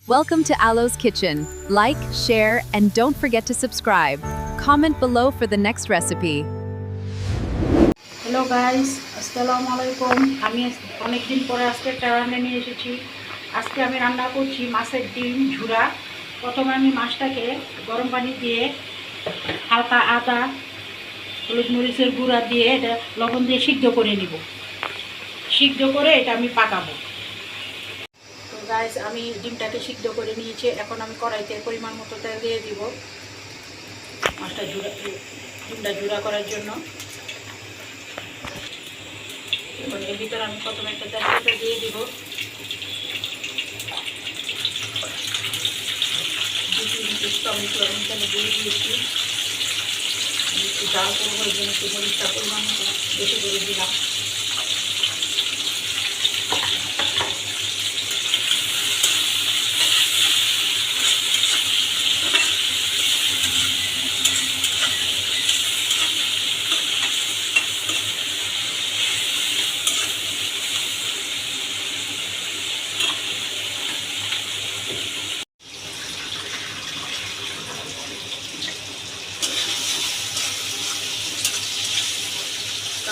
Welcome to Alo's Kitchen. Like, share, and don't forget to subscribe. Comment below for the next recipe. Hello guys, আসসালামু আলাইকুম। আমি অনেকদিন পরে আজকে একটা রান্না নিয়ে এসেছি। আজকে আমি রান্না করছি মাছের ডিম ঝুরা। প্রথমে আমি মাছটাকে গরম পানি দিয়ে হালকা আদা, হলুদ মরিচের গুঁড়া দিয়ে এটা লবণ দিয়ে সিদ্ধ করে নিব। সিদ্ধ করে এটা আমি পাকাবো। তো গাইস, আমি ডিমটাকে সিদ্ধ করে নিয়েছি। এখন আমি কড়াইতে পরিমাণ মতো তেল দিয়ে দিব মাছটা ডিমটা ঝুরা করার জন্য। এখন এর ভিতরে আমি প্রথমে একটা তেজপাতা দিয়ে দিব, 2-3 টমেটো আমি এখানে দিয়ে দিয়েছি। একটু ডাল করবো, এই জন্য একটু মরিচটা পরিমাণ বেশি করে দিলাম।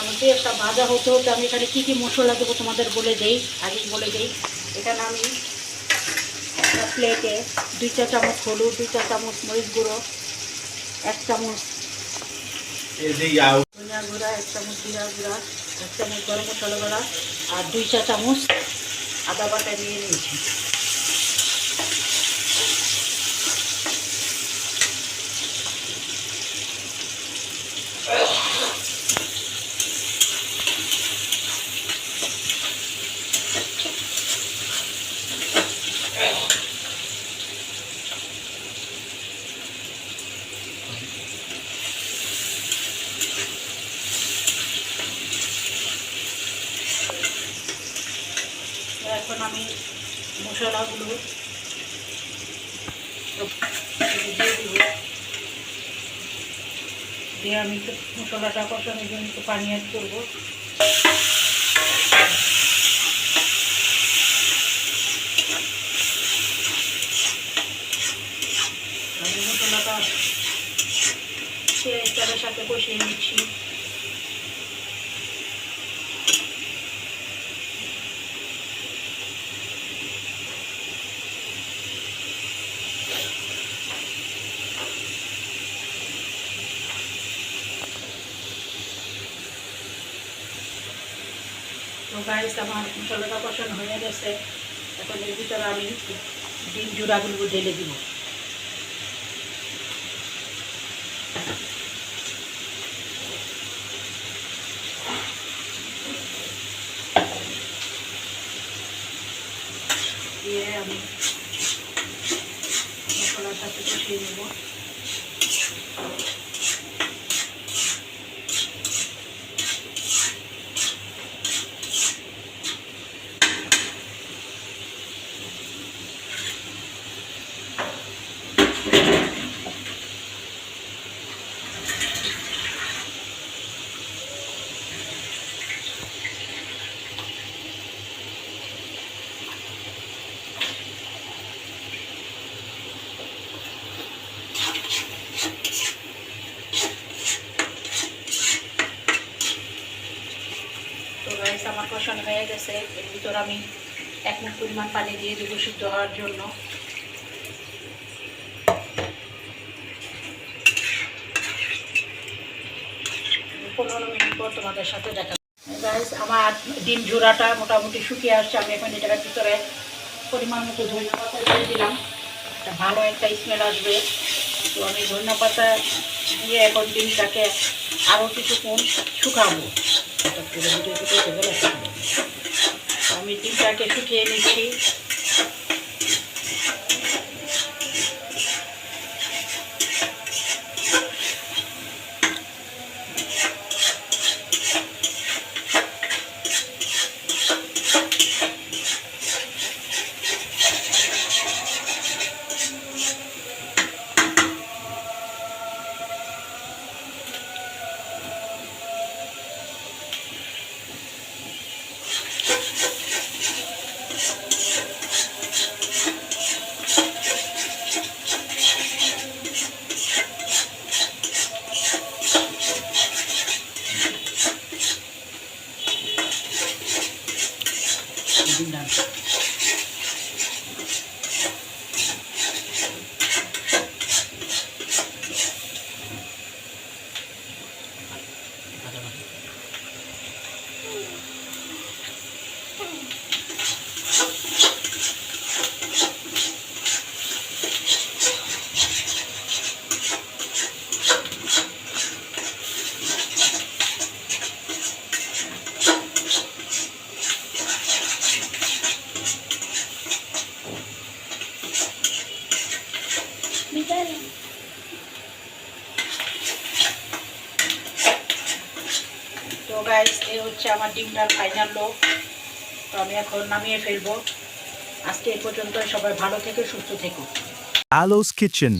আমাদের একটা ভাজা হতে হতে আমি এখানে কী কী মশলা দেবো তোমাদের বলে দেই, আগে বলে দেই। এখানে আমি একটা প্লেটে 2 চা চামচ হলুদ, 2 চা চামচ মরিচ গুঁড়ো, 1 চামচ ধনিয়া গুঁড়া, 1 চামচ জিরা গুঁড়া, 1 চামচ গরম মশলা গুঁড়া আর 2 চা চামচ আদা বাটা নিয়ে নিয়েছি। এখন আমি মশলাগুলো দিয়ে দিব, দিয়ে আমি একটু মশলাটা কষানোর জন্য একটু পানি অ্যাড করবো। আমি মশলাটা পেঁয়াজটার সাথে কষিয়ে নিচ্ছি। তো গাইস, আমার মশলাটা কষানো হয়ে গেছে। এখন এর ভিতরে আমি ডিম জোড়াগুলো ঢেলে দিব। দিয়ে আমি মশলার সাথে কষিয়ে নেব। তো গাইস, আমার কষানো হয়ে গেছে। এর ভিতর আমি 1 মুঠ পরিমাণ পানি দিয়ে দেবো সিদ্ধ হওয়ার জন্য। 15 মিনিট পর তোমাদের সাথে দেখা। গাইস, আমার ডিম ঝুরাটা মোটামুটি শুকিয়ে আসছে। আমি এখন এটার ভিতরে পরিমাণ মতো ধনিয়া পাতা দিয়ে দিলাম, একটা ভালো একটা স্মেল আসবে। তো আমি ধনিয়া পাতা দিয়ে এখন ডিমটাকে আরও কিছুক্ষণ শুকাবো। আমি ডিমটাকে শুকিয়ে নিচ্ছি। তো গাইস এই হচ্ছে আমার ডিমটার ফাইনাল লুক। তো আমি এখন নামিয়ে ফেলবো। আজকে এই পর্যন্ত, সবাই ভালো থেকো, সুস্থ থেকো। Alo's Kitchen.